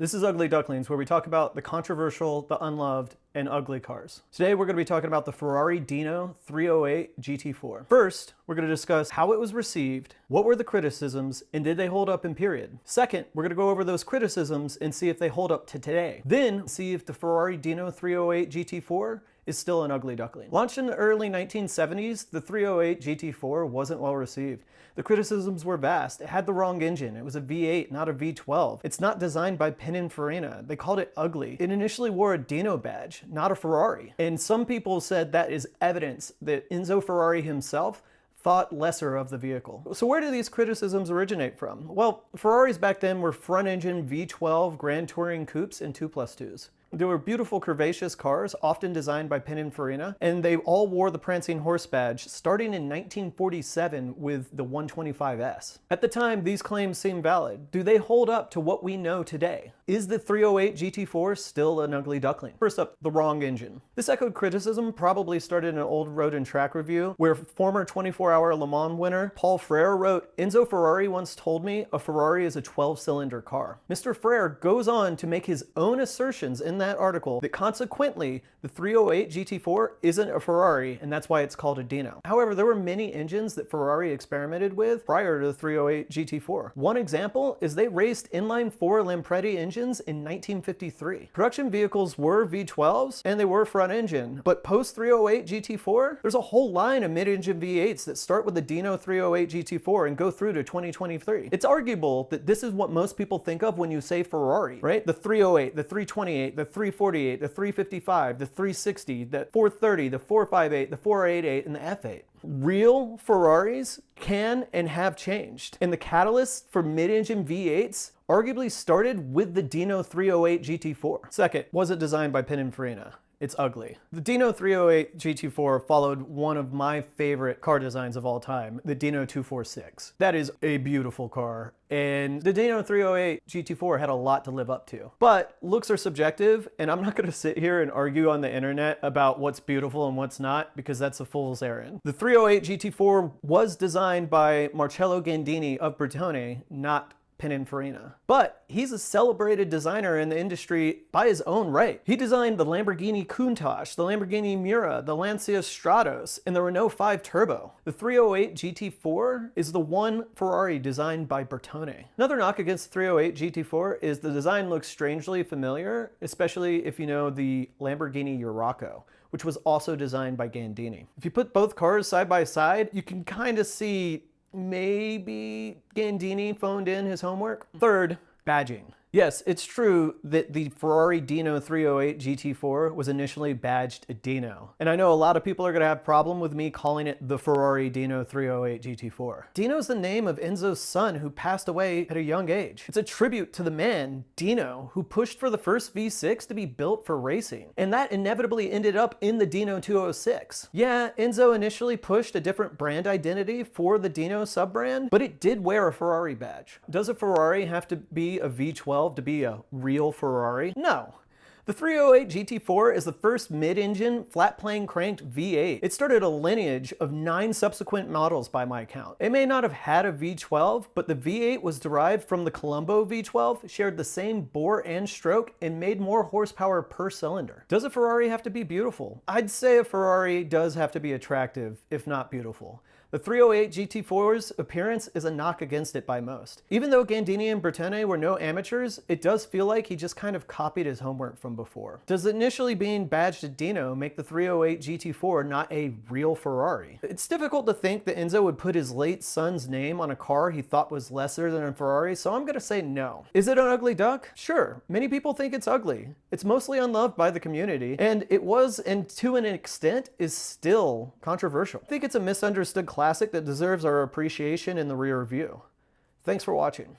This is Ugly Ducklings, where we talk about the controversial, the unloved, and ugly cars. Today we're going to be talking about the Ferrari Dino 308 GT4. First, we're going to discuss how it was received, what were the criticisms, and did they hold up in period. Second, we're going to go over those criticisms and see if they hold up to today. Then, see if the Ferrari Dino 308 GT4 is still an ugly duckling. Launched in the early 1970s, the 308 GT4 wasn't well received. The criticisms were vast. It had the wrong engine. It was a V8, not a V12. It's not designed by Pininfarina. They called it ugly. It initially wore a Dino badge, not a Ferrari. And some people said that is evidence that Enzo Ferrari himself thought lesser of the vehicle. So where do these criticisms originate from? Well, Ferraris back then were front-engine V12 Grand Touring coupes and 2+2s. They were beautiful, curvaceous cars, often designed by Pininfarina, and they all wore the prancing horse badge, starting in 1947 with the 125S. At the time, these claims seem valid. Do they hold up to what we know today? Is the 308 GT4 still an ugly duckling? First up, the wrong engine. This echoed criticism probably started in an old Road and Track review, where former 24-hour Le Mans winner Paul Frere wrote, "Enzo Ferrari once told me a Ferrari is a 12-cylinder car." Mr. Frere goes on to make his own assertions in that article that consequently the 308 GT4 isn't a Ferrari, and that's why it's called a Dino. However, there were many engines that Ferrari experimented with prior to the 308 GT4. One example is they raced inline-4 Lampredi engines in 1953. Production vehicles were V12s and they were front engine, but post 308 GT4, there's a whole line of mid-engine V8s that start with the Dino 308 GT4 and go through to 2023. It's arguable that this is what most people think of when you say Ferrari, right? The 308, the 328, the 348, the 355, the 360, the 430, the 458, the 488, and the F8. Real Ferraris can and have changed, and the catalyst for mid-engine V8s arguably started with the Dino 308 GT4. Second, was it designed by Pininfarina? It's ugly. The Dino 308 GT4 followed one of my favorite car designs of all time, the Dino 246. That is a beautiful car, and the Dino 308 GT4 had a lot to live up to. But looks are subjective, and I'm not gonna sit here and argue on the internet about what's beautiful and what's not, because that's a fool's errand. The 308 GT4 was designed by Marcello Gandini of Bertone, not Pininfarina. But he's a celebrated designer in the industry by his own right. He designed the Lamborghini Countach, the Lamborghini Miura, the Lancia Stratos, and the Renault 5 Turbo. The 308 GT4 is the one Ferrari designed by Bertone. Another knock against the 308 GT4 is the design looks strangely familiar, especially if you know the Lamborghini Urraco, which was also designed by Gandini. If you put both cars side by side, you can kind of see maybe Gandini phoned in his homework. Third, badging. Yes, it's true that the Ferrari Dino 308 GT4 was initially badged a Dino. And I know a lot of people are going to have a problem with me calling it the Ferrari Dino 308 GT4. Dino's the name of Enzo's son who passed away at a young age. It's a tribute to the man, Dino, who pushed for the first V6 to be built for racing. And that inevitably ended up in the Dino 206. Yeah, Enzo initially pushed a different brand identity for the Dino sub-brand, but it did wear a Ferrari badge. Does a Ferrari have to be a V12 to be a real Ferrari? No. The 308 GT4 is the first mid-engine, flat-plane cranked V8. It started a lineage of 9 subsequent models by my count. It may not have had a V12, but the V8 was derived from the Colombo V12, shared the same bore and stroke, and made more horsepower per cylinder. Does a Ferrari have to be beautiful? I'd say a Ferrari does have to be attractive, if not beautiful. The 308 GT4's appearance is a knock against it by most. Even though Gandini and Bertone were no amateurs, it does feel like he just kind of copied his homework from before. Does initially being badged a Dino make the 308 GT4 not a real Ferrari? It's difficult to think that Enzo would put his late son's name on a car he thought was lesser than a Ferrari, so I'm gonna say no. Is it an ugly duck? Sure. Many people think it's ugly. It's mostly unloved by the community, and it was, and to an extent, is still controversial. I think it's a misunderstood classic that deserves our appreciation in the rear view. Thanks for watching.